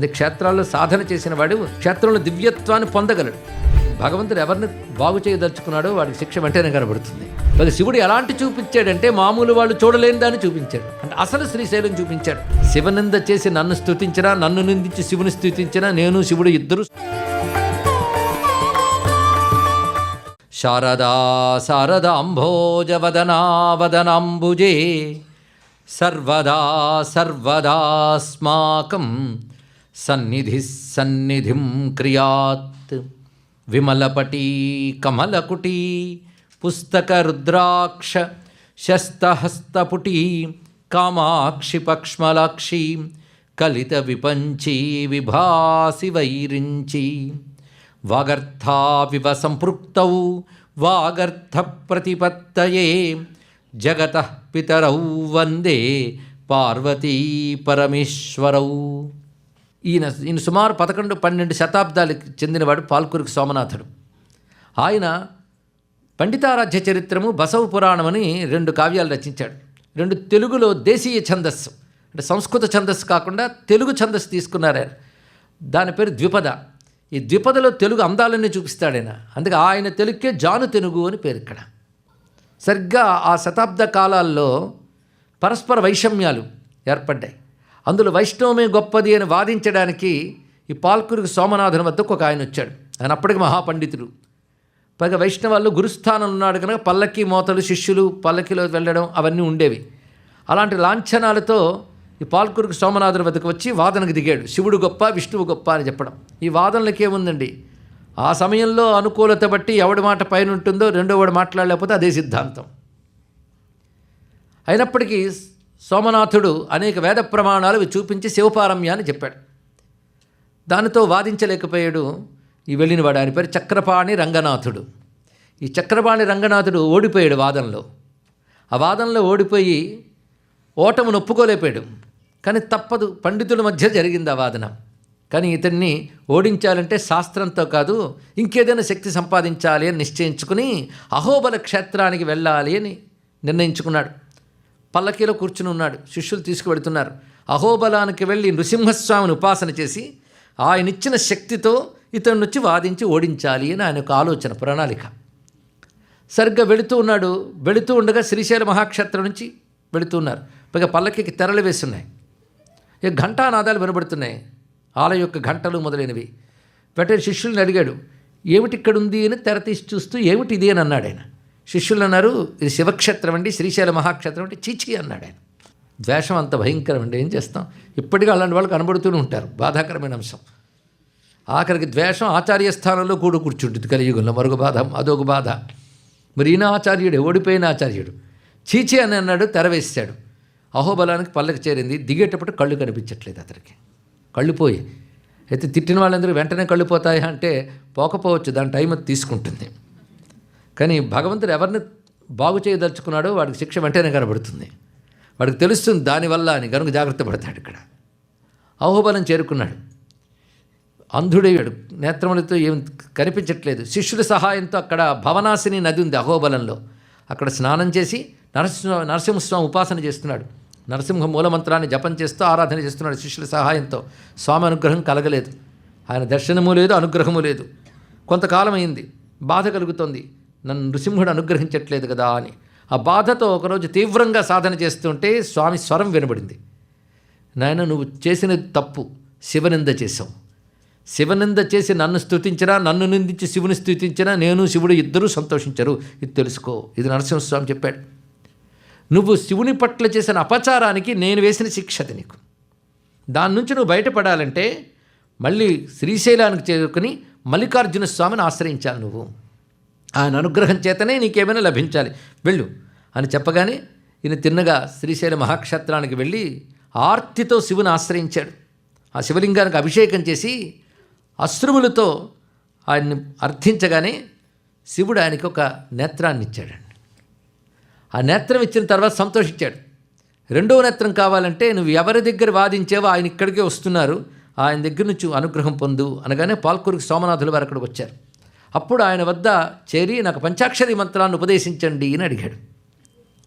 అన్ని క్షేత్రాల్లో సాధన చేసిన వాడు క్షేత్రంలో దివ్యత్వాన్ని పొందగలడు. భగవంతుడు ఎవరిని బాగు చేయదలుచుకున్నాడో వాడికి శిక్ష వెంటనే కనబడుతుంది. మరి శివుడు ఎలాంటి చూపించాడంటే మామూలు వాళ్ళు చూడలేని దాన్ని చూపించాడు. అంటే అసలు శ్రీశైలం చూపించాడు. శివనింద చేసి నన్ను స్తుతించినా, నన్ను నిందించి శివుని స్తుతించినా నేను శివుడు ఇద్దరు. శారదా శారదాంభోజవదనా వదనాంబుజే సర్వదా సర్వదాస్మాకం సన్నిధి సన్నిధిం క్రియాత్. విమలపటీ కమలకుటీ పుస్తక రుద్రాక్ష శస్తహస్తపుటీ కామాక్షి పక్ష్మలాక్షి కలిత విపంచీ విభాసి వైరించి వాగర్థావివ సంపృక్తౌ వాగర్థ ప్రతిపత్తయే జగతః పితరౌ వందే పార్వతీ పరమేశ్వరౌ. ఈయన సుమారు 11-12 శతాబ్దాలకు చెందినవాడు పాల్కురికి సోమనాథుడు. ఆయన పండితారాధ్య చరిత్రము, బసవ పురాణం అని 2 కావ్యాలు రచించాడు. 2 తెలుగులో దేశీయ ఛందస్సు, అంటే సంస్కృత ఛందస్సు కాకుండా తెలుగు ఛందస్సు తీసుకున్నారు ఆయన. దాని పేరు ద్విపద. ఈ ద్విపదలో తెలుగు అందాలన్నీ చూపిస్తాడు ఆయన. అందుకే ఆయన తెలుగుకే జాను తెనుగు అని పేరు. ఇక్కడ సరిగ్గా ఆ శతాబ్ద కాలాల్లో పరస్పర వైషమ్యాలు ఏర్పడ్డాయి. అందులో వైష్ణవమే గొప్పది అని వాదించడానికి ఈ పాల్కురికి సోమనాథుని వద్దకు ఒక ఆయన వచ్చాడు. ఆయన అప్పటికి మహాపండితుడు. పైగా వైష్ణవాళ్ళు గురుస్థానం ఉన్నాడు కనుక పల్లకి మోతలు, శిష్యులు పల్లకిలో వెళ్ళడం అవన్నీ ఉండేవి. అలాంటి లాంఛనాలతో ఈ పాల్కురికి సోమనాథుని వద్దకు వచ్చి వాదనకు దిగాడు. శివుడు గొప్ప, విష్ణువు గొప్ప అని చెప్పడం. ఈ వాదనలకి ఏముందండి, ఆ సమయంలో అనుకూలత బట్టి ఎవడి మాట పైన ఉంటుందో రెండో వాడు మాట్లాడలేకపోతే అదే సిద్ధాంతం. అయినప్పటికీ సోమనాథుడు అనేక వేద ప్రమాణాలు చూపించి శివపారమ్యాన్ని చెప్పాడు. దానితో వాదించలేకపోయాడు ఈ వెళ్ళినవాడు. ఆయన పేరు చక్రపాణి రంగనాథుడు. ఈ చక్రపాణి రంగనాథుడు ఓడిపోయాడు వాదనలో. ఆ వాదనలో ఓడిపోయి ఓటమును ఒప్పుకోలేపాడు. కానీ తప్పదు, పండితుల మధ్య జరిగింది ఆ వాదన. కానీ ఇతన్ని ఓడించాలంటే శాస్త్రంతో కాదు, ఇంకేదైనా శక్తి సంపాదించాలి అని నిశ్చయించుకుని అహోబల క్షేత్రానికి వెళ్ళాలి అని నిర్ణయించుకున్నాడు. పల్లకీలో కూర్చుని ఉన్నాడు, శిష్యులు తీసుకువెడుతున్నారు. అహోబలానికి వెళ్ళి నృసింహస్వామిని ఉపాసన చేసి ఆయనిచ్చిన శక్తితో ఇతను వచ్చి వాదించి ఓడించాలి అని ఆయన ఒక ఆలోచన, ప్రణాళిక. సరిగ్గా వెళుతూ ఉన్నాడు. వెళుతూ ఉండగా శ్రీశైల మహాక్షేత్రం నుంచి వెళుతూ ఉన్నారు. పైగా పల్లకికి తెరలు వేస్తున్నాయి. ఇక ఘంటానాదాలు వినబడుతున్నాయి, ఆలయ యొక్క ఘంటలు మొదలైనవి. వెంటనే శిష్యుల్ని అడిగాడు, ఏమిటి ఇక్కడ ఉంది అని తెర తీసి చూస్తూ ఏమిటి ఇది అని అన్నాడు ఆయన. శిష్యులు అన్నారు, ఇది శివక్షేత్రం అండి, శ్రీశైల మహాక్షేత్రం అంటే చీచి అన్నాడు ఆయన. ద్వేషం అంత భయంకరం అండి, ఏం చేస్తాం. ఇప్పటికీ అలాంటి వాళ్ళు కనబడుతూనే ఉంటారు, బాధాకరమైన అంశం. ఆఖరికి ద్వేషం ఆచార్య స్థానంలో కూర్చుంటుంది కలియుగంలో. మరొక బాధ, అదొక బాధ. మరి ఈయన ఆచార్యుడు, ఓడిపోయిన ఆచార్యుడు చీచి అని అన్నాడు, తెర వేసాడు. అహోబలానికి పల్లకి చేరింది. దిగేటప్పుడు కళ్ళు కనిపించట్లేదు అతనికి, కళ్ళు పోయి. అయితే తిట్టిన వాళ్ళందరూ వెంటనే కళ్ళు పోతాయి అంటే పోకపోవచ్చు, దాని టైం అది తీసుకుంటుంది. కానీ భగవంతుడు ఎవరిని బాగు చేయదలుచుకున్నాడో వాడికి శిక్ష వెంటనే కనబడుతుంది. వాడికి తెలుస్తుంది దానివల్ల అని, కనుక జాగ్రత్త పడతాడు. ఇక్కడ అహోబలం చేరుకున్నాడు. అంధుడయ్యాడు, నేత్రములతో ఏం కనిపించట్లేదు. శిష్యుల సహాయంతో అక్కడ భవనాశిని నది ఉంది అహోబలంలో. అక్కడ స్నానం చేసి నరసింహస్వామి ఉపాసన చేస్తున్నాడు. నరసింహ మూలమంత్రాన్ని జపం చేస్తూ ఆరాధన చేస్తున్నాడు శిష్యుల సహాయంతో. స్వామి అనుగ్రహం కలగలేదు. ఆయన దర్శనము లేదు, అనుగ్రహము లేదు. కొంతకాలం అయింది, బాధ కలుగుతోంది, నన్ను నృసింహుడు అనుగ్రహించట్లేదు కదా అని. ఆ బాధతో ఒకరోజు తీవ్రంగా సాధన చేస్తుంటే స్వామి స్వరం వినబడింది, నాయన నువ్వు చేసినది తప్పు, శివనింద చేశావు. శివనింద చేసి నన్ను స్తుతించినా, నన్ను నిందించి శివుని స్తుతించినా నేను శివుడు ఇద్దరూ సంతోషించరు, ఇది తెలుసుకో. ఇది నరసింహస్వామి చెప్పాడు. నువ్వు శివుని పట్ల చేసిన అపచారానికి నేను వేసిన శిక్షది నీకు. దాని నుంచి నువ్వు బయటపడాలంటే మళ్ళీ శ్రీశైలానికి చేరుకుని మల్లికార్జున స్వామిని ఆశ్రయించాలి నువ్వు. ఆయన అనుగ్రహం చేతనే నీకేమైనా లభించాలి, వెళ్ళు అని చెప్పగానే ఈయన తిన్నగా శ్రీశైల మహాక్షేత్రానికి వెళ్ళి ఆర్తితో శివుని ఆశ్రయించాడు. ఆ శివలింగానికి అభిషేకం చేసి అశ్రువులతో ఆయన్ని అర్థించగానే శివుడు ఆయనకి ఒక నేత్రాన్ని ఇచ్చాడండి. ఆ నేత్రం ఇచ్చిన తర్వాత సంతోషించాడు. రెండవ నేత్రం కావాలంటే నువ్వు ఎవరి దగ్గర వాదించావో ఆయన ఇక్కడికే వస్తున్నారు, ఆయన దగ్గర నుంచి అనుగ్రహం పొందు అనగానే పాల్కురికి సోమనాథుల వారు అక్కడికి వచ్చారు. అప్పుడు ఆయన వద్ద చేరి నాకు పంచాక్షరి మంత్రాన్ని ఉపదేశించండి అని అడిగాడు.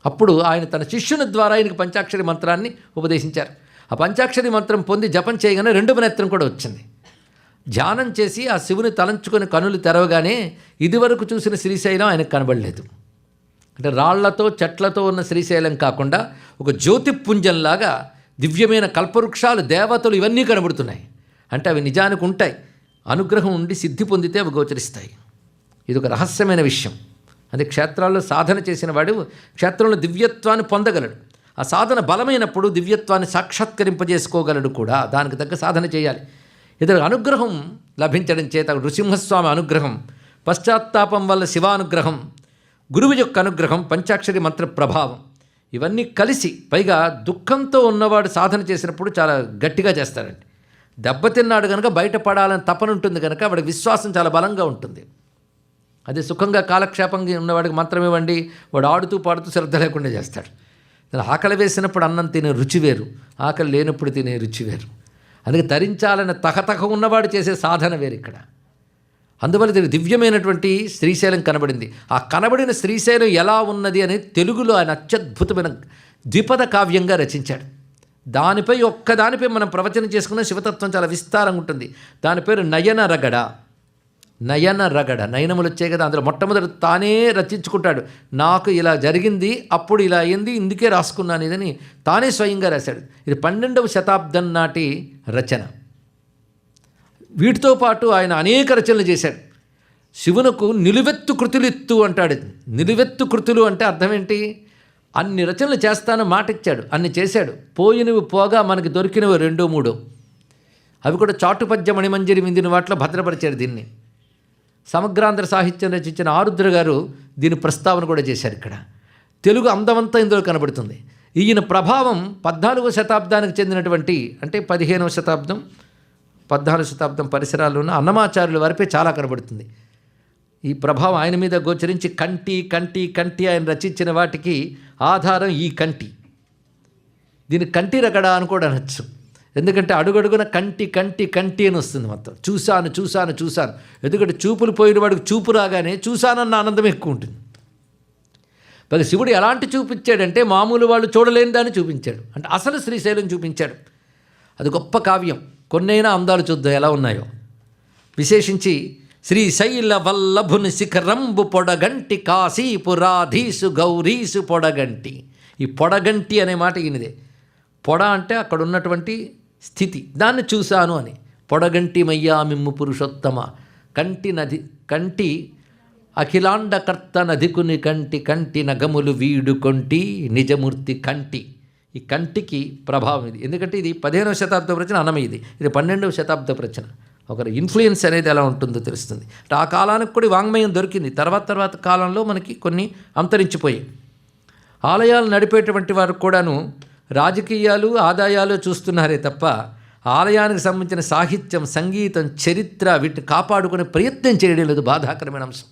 అప్పుడు ఆయన తన శిష్యుని ద్వారా ఆయనకు పంచాక్షరి మంత్రాన్ని ఉపదేశించారు. ఆ పంచాక్షరి మంత్రం పొంది జపం చేయగానే రెండవ నేత్రం కూడా వచ్చింది. ధ్యానం చేసి ఆ శివుని తలంచుకొని కనులు తెరవగానే ఇదివరకు చూసిన శ్రీశైలం ఆయనకు కనబడలేదు. అంటే రాళ్లతో చెట్లతో ఉన్న శ్రీశైలం కాకుండా ఒక జ్యోతిపుంజంలాగా దివ్యమైన కల్పవృక్షాలు, దేవతలు ఇవన్నీ కనబడుతున్నాయి. అంటే అవి నిజానికి ఉంటాయి, అనుగ్రహం ఉండి సిద్ధి పొందితే అవి గోచరిస్తాయి. ఇది ఒక రహస్యమైన విషయం. అదే క్షేత్రాల్లో సాధన చేసిన వాడు క్షేత్రంలో దివ్యత్వాన్ని పొందగలడు. ఆ సాధన బలమైనప్పుడు దివ్యత్వాన్ని సాక్షాత్కరింపజేసుకోగలడు కూడా. దానికి తగ్గ సాధన చేయాలి. ఇతడు అనుగ్రహం లభించడం చేత నృసింహస్వామి అనుగ్రహం, పశ్చాత్తాపం వల్ల శివానుగ్రహం, గురువు యొక్క అనుగ్రహం, పంచాక్షరి మంత్ర ప్రభావం ఇవన్నీ కలిసి, పైగా దుఃఖంతో ఉన్నవాడు సాధన చేసినప్పుడు చాలా గట్టిగా చేస్తాడండి. దెబ్బతిన్నాడు కనుక బయటపడాలని తపన ఉంటుంది కనుక వాడికి విశ్వాసం చాలా బలంగా ఉంటుంది. అదే సుఖంగా కాలక్షేపంగా ఉన్నవాడికి మంత్రం ఇవ్వండి, వాడు ఆడుతూ పాడుతూ శ్రద్ధ లేకుండా చేస్తాడు. ఆకలి వేసినప్పుడు అన్నం తినే రుచి వేరు, ఆకలి లేనప్పుడు తినే రుచి వేరు. అందుకే తరించాలని తహతహ ఉన్నవాడు చేసే సాధన వేరు ఇక్కడ. అందువల్ల దీనికి దివ్యమైనటువంటి శ్రీశైలం కనబడింది. ఆ కనబడిన శ్రీశైలం ఎలా ఉన్నది అని తెలుగులో ఆయన అత్యద్భుతమైన ద్విపద కావ్యంగా రచించాడు. ఒక్కదానిపై మనం ప్రవచనం చేసుకున్న శివతత్వం చాలా విస్తారంగా ఉంటుంది. దాని పేరు నయన రగడ. నయన రగడ, నయనములు వచ్చాయి కదా, అందులో మొట్టమొదటి తానే రచించుకుంటాడు. నాకు ఇలా జరిగింది, అప్పుడు ఇలా అయింది, ఇందుకే రాసుకున్నాను ఇదని తానే స్వయంగా రాశాడు. ఇది 12వ శతాబ్దం నాటి రచన. వీటితో పాటు ఆయన అనేక రచనలు చేశాడు. శివునకు నిలువెత్తు కృతులిత్తు అంటాడు. నిలువెత్తు కృతులు అంటే అర్థం ఏంటి? అన్ని రచనలు చేస్తాను మాట ఇచ్చాడు, అన్ని చేశాడు. పోయినవి పోగా మనకి దొరికినవి 2-3, అవి కూడా చాటుపద్య మణిమంజరి విందిన వాటిలో భద్రపరిచాడు. దీన్ని సమగ్రాంధ్ర సాహిత్యం రచించిన ఆరుద్ర గారు దీని ప్రస్తావన కూడా చేశారు. ఇక్కడ తెలుగు అందమంతా ఇందులో కనబడుతుంది. ఈయన ప్రభావం 14వ శతాబ్దానికి చెందినటువంటి, అంటే 15వ శతాబ్దం 14వ శతాబ్దం పరిసరాల్లో ఉన్న అన్నమాచార్యుల వారిపై చాలా కనబడుతుంది. ఈ ప్రభావం ఆయన మీద గోచరించి కంటి కంటి కంటి ఆయన రచించిన వాటికి ఆధారం ఈ కంటి. దీని కంటి రగడ అని కూడా అనొచ్చు. ఎందుకంటే అడుగడుగున కంటి కంటి కంటి అని వస్తుంది. మొత్తం చూశాను చూశాను చూశాను. ఎందుకంటే చూపులు పోయిన వాడికి చూపు రాగానే చూశానన్న ఆనందం ఎక్కువ ఉంటుంది. పైగా శివుడు ఎలాంటి చూపించాడంటే మామూలు వాళ్ళు చూడలేని దాన్ని చూపించాడు. అంటే అసలు శ్రీశైలం చూపించాడు. అది గొప్ప కావ్యం. కొన్నైనా అందాలు చూద్దాం ఎలా ఉన్నాయో. విశేషించి శ్రీశైల వల్లభుని శిఖరంబు పొడగంటి కాశీపురాధీసు గౌరీసు పొడగంటి. ఈ పొడగంటి అనే మాట ఈయనదే. పొడ అంటే అక్కడ ఉన్నటువంటి స్థితి, దాన్ని చూశాను అని. పొడగంటి మయ్యా మిమ్ము పురుషోత్తమ, కంటి నది కంటి అఖిలాండకర్త నదికుని కంటి కంటి నగములు వీడు కొంటి నిజమూర్తి కంటి. ఈ కంటికి ప్రభావం ఇది. ఎందుకంటే ఇది 15వ శతాబ్దపు రచన, అన్నమయ్యది. ఇది 12వ శతాబ్దపు రచన. ఒకరి ఇన్ఫ్లుయెన్స్ అనేది ఎలా ఉంటుందో తెలుస్తుంది. అంటే ఆ కాలానికి కూడా వాంగ్మయం దొరికింది. తర్వాత కాలంలో మనకి కొన్ని అంతరించిపోయాయి. ఆలయాలు నడిపేటువంటి వారు కూడాను రాజకీయాలు ఆదాయాలు చూస్తున్నారే తప్ప ఆలయానికి సంబంధించిన సాహిత్యం, సంగీతం, చరిత్ర వీటిని కాపాడుకునే ప్రయత్నం చేయడం లేదు. బాధాకరమైన అంశం.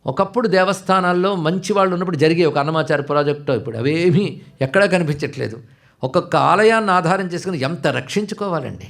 ఒకప్పుడు దేవస్థానాల్లో మంచి వాళ్ళు ఉన్నప్పుడు జరిగే ఒక అన్నమాచార్య ప్రాజెక్టు ఇప్పుడు అవేమీ ఎక్కడా కనిపించట్లేదు. ఒక్కొక్క ఆలయాన్ని ఆధారం చేసుకుని ఎంత రక్షించుకోవాలండి.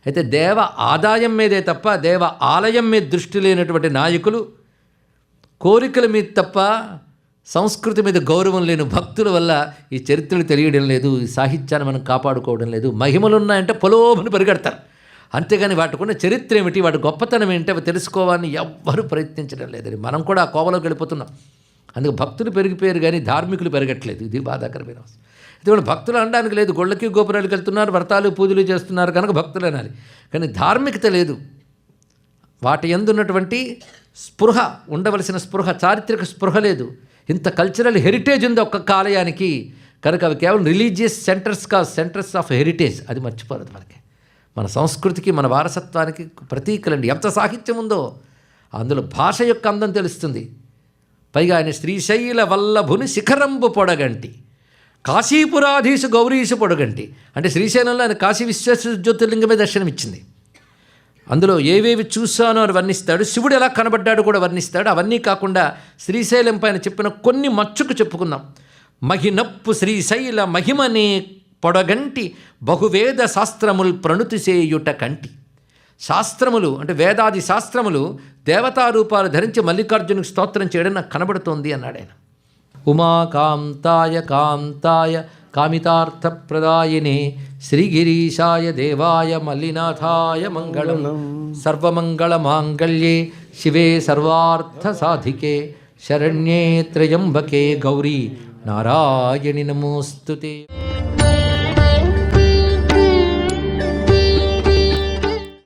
అయితే దేవ ఆదాయం మీదే తప్ప దేవ ఆలయం మీద దృష్టి లేనటువంటి నాయకులు, కోరికల మీద తప్ప సంస్కృతి మీద గౌరవం లేని భక్తుల వల్ల ఈ చరిత్రలు తెలియడం లేదు, ఈ సాహిత్యాన్ని మనం కాపాడుకోవడం లేదు. మహిమలు ఉన్నాయంటే పొలోమని పరిగెడతారు, అంతేగాని వాటికున్న చరిత్ర ఏమిటి, వాటి గొప్పతనం ఏంటి అవి తెలుసుకోవాలని ఎవ్వరూ ప్రయత్నించడం లేదని మనం కూడా ఆ కోవలోకి వెళ్ళిపోతున్నాం. అందుకే భక్తులు పెరిగిపోయారు కానీ ధార్మికులు పెరగట్లేదు. ఇది బాధాకరమైన అవసరం. ఇటువంటి భక్తులు అనడానికి లేదు. గొళ్ళకి గోపురాలకు వెళ్తున్నారు, వ్రతాలు పూజలు చేస్తున్నారు కనుక భక్తులు అనాలి. కానీ ధార్మికత లేదు. వాటి యందున్నటువంటి స్పృహ, ఉండవలసిన స్పృహ, చారిత్రక స్పృహ లేదు. ఇంత కల్చరల్ హెరిటేజ్ ఉంది ఒక్కొక్క ఆలయానికి కనుక అవి కేవలం రిలీజియస్ సెంటర్స్ కాదు, సెంటర్స్ ఆఫ్ హెరిటేజ్. అది మర్చిపోలేదు. మనకి మన సంస్కృతికి మన వారసత్వానికి ప్రతీకలండి. ఎంత సాహిత్యం ఉందో అందులో భాష యొక్క అందం తెలుస్తుంది. పైగా ఆయన శ్రీశైల వల్లభుని శిఖరంబు పొడగంటి కాశీపురాధీసు గౌరీసు పొడగంటి. అంటే శ్రీశైలంలో ఆయన కాశీ విశ్వేశ్వర జ్యోతిర్లింగమే దర్శనమిచ్చింది. అందులో ఏవేవి చూశానో అని వర్ణిస్తాడు. శివుడు ఎలా కనబడ్డాడు కూడా వర్ణిస్తాడు. అవన్నీ కాకుండా శ్రీశైలం పైన చెప్పిన కొన్ని మచ్చుకు చెప్పుకుందాం. మహినప్పు శ్రీశైల మహిమనే పొడగంటి బహువేద శాస్త్రముల్ ప్రణుతిసేయుట కంటి. శాస్త్రములు అంటే వేదాది శాస్త్రములు దేవతారూపాలు ధరించి మల్లికార్జునికి స్తోత్రం చేయడం నాకు కనబడుతోంది అన్నాడు ఆయన. ఉమాకాంతాయ కాంతాయ కామితార్థప్రదాయినే శ్రీగిరీశాయ దేవాయ మల్లినాథాయ మంగళం. సర్వమంగళమాంగళ్యే శివే సర్వార్థసాధికే శరణ్యే త్రయంబకే గౌరీ నారాయణి నమోస్తుతే.